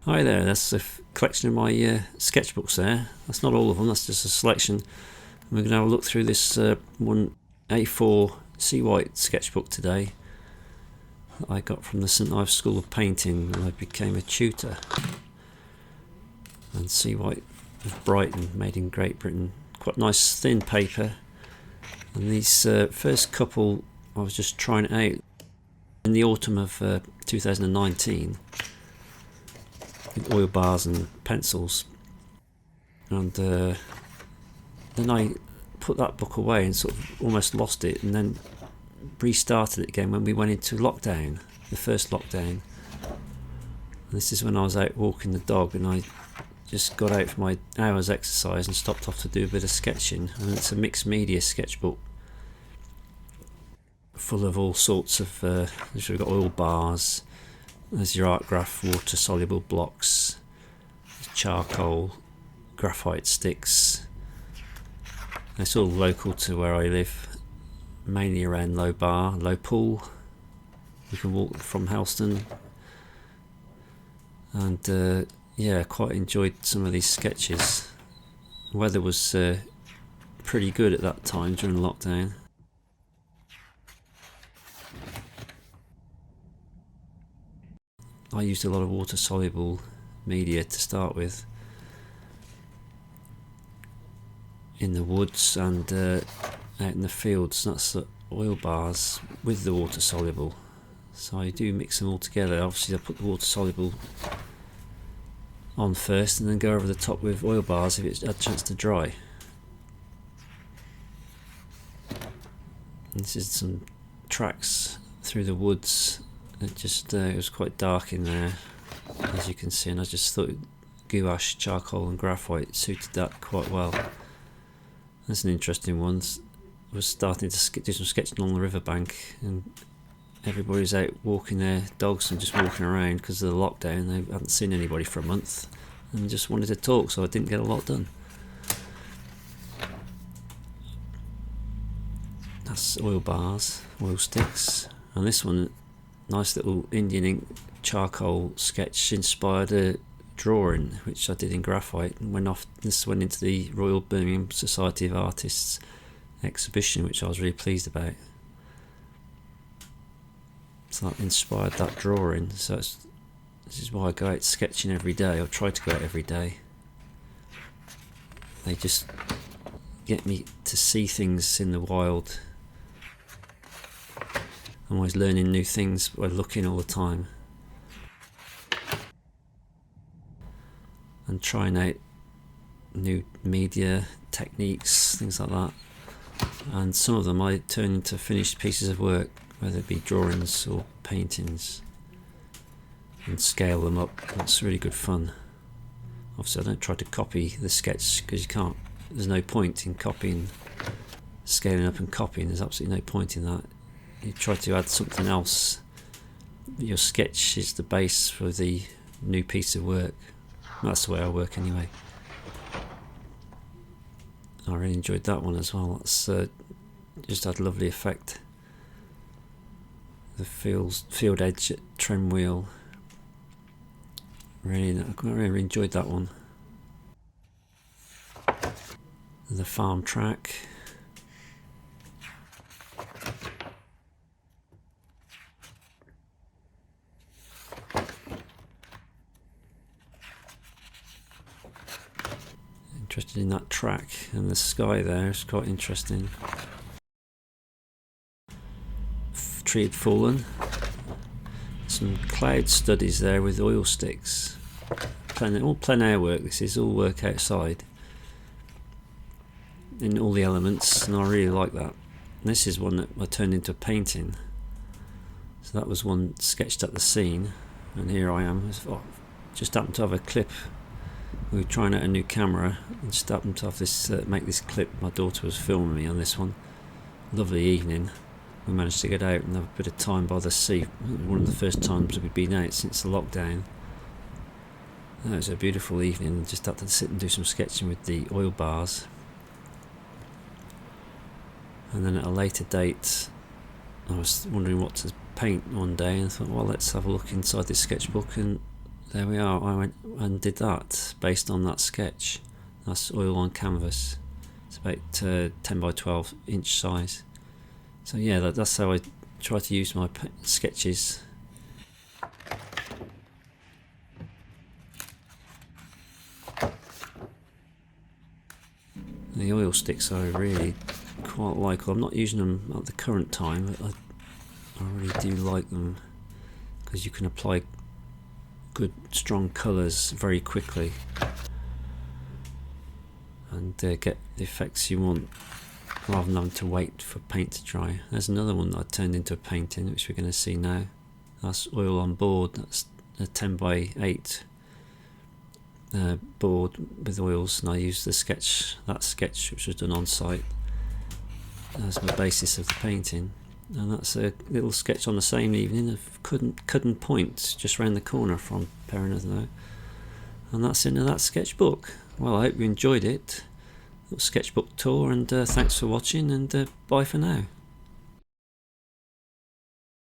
Hi there, that's a collection of my sketchbooks there. That's not all of them, that's just a selection. We're going to have a look through this one A4 Sea White sketchbook today that I got from the St Ives School of Painting when I became a tutor. And Sea White of Brighton, made in Great Britain. Quite nice thin paper. And these first couple I was just trying it out in the autumn of 2019. With oil bars and pencils, and then I put that book away and sort of almost lost it, and then restarted it again when we went into lockdown, the first lockdown. And this is when I was out walking the dog, and I just got out for my hour's exercise and stopped off to do a bit of sketching. And it's a mixed media sketchbook full of all sorts of we've got oil bars. There's your Art Graf water soluble blocks, charcoal, graphite sticks. It's all local to where I live, mainly around Low Bar, Low Pool. You can walk from Helston. And yeah, quite enjoyed some of these sketches. The weather was pretty good at that time during lockdown. I used a lot of water-soluble media to start with in the woods and out in the fields. That's the oil bars with the water-soluble. So I do mix them all together. Obviously I put the water-soluble on first and then go over the top with oil bars if it's had a chance to dry. This is some tracks through the woods. It was quite dark in there, as you can see, and I just thought gouache, charcoal and graphite suited that quite well. That's an interesting one. I was starting to do some sketching along the riverbank, and everybody's out walking their dogs and just walking around because of the lockdown. They hadn't seen anybody for a month and just wanted to talk, so I didn't get a lot done. That's oil bars, oil sticks, and this one, nice little Indian ink charcoal sketch, inspired a drawing which I did in graphite, and this went into the Royal Birmingham Society of Artists exhibition, which I was really pleased about. So that inspired that drawing. So this is why I go out sketching every day, or try to go out every day. They just get me to see things in the wild. I'm always learning new things by looking all the time and trying out new media techniques, things like that. And some of them I turn into finished pieces of work, whether it be drawings or paintings, and scale them up. That's really good fun. Obviously I don't try to copy the sketch because you can't. There's no point in copying, scaling up and copying. There's absolutely no point in that. You try to add something else. Your sketch is the base for the new piece of work. That's the way I work anyway. I really enjoyed that one as well. That's just had a lovely effect. The field edge trim wheel. I really enjoyed that one. The farm track. Interested in that track, and the sky there is quite interesting. Tree had fallen. Some cloud studies there with oil sticks. All plein air work. This is all work outside in all the elements, and I really like that. And this is one that I turned into a painting. So that was one sketched at the scene, and here I am. Just happened to have a clip. We were trying out a new camera and just happened to have this make this clip. My daughter was filming me on this one. Lovely evening. We managed to get out and have a bit of time by the sea. One of the first times we'd been out since the lockdown. It was a beautiful evening. Just had to sit and do some sketching with the oil bars. And then at a later date I was wondering what to paint one day, and I thought, well, let's have a look inside this sketchbook, and there we are. I went and did that based on that sketch. That's oil on canvas. It's about 10 by 12 inch size. So yeah, that's how I try to use my sketches. The oil sticks I really quite like. I'm not using them at the current time, but I really do like them because you can apply good strong colours very quickly and get the effects you want rather than having to wait for paint to dry. There's another one that I turned into a painting, which we're going to see now. That's oil on board. That's a 10 by 8 board with oils, and I used that sketch which was done on site as my basis of the painting. And that's a little sketch on the same evening of Cudden Point, just round the corner from Perrineth now. And that's in that sketchbook. Well, I hope you enjoyed it. Little sketchbook tour, and thanks for watching, and bye for now.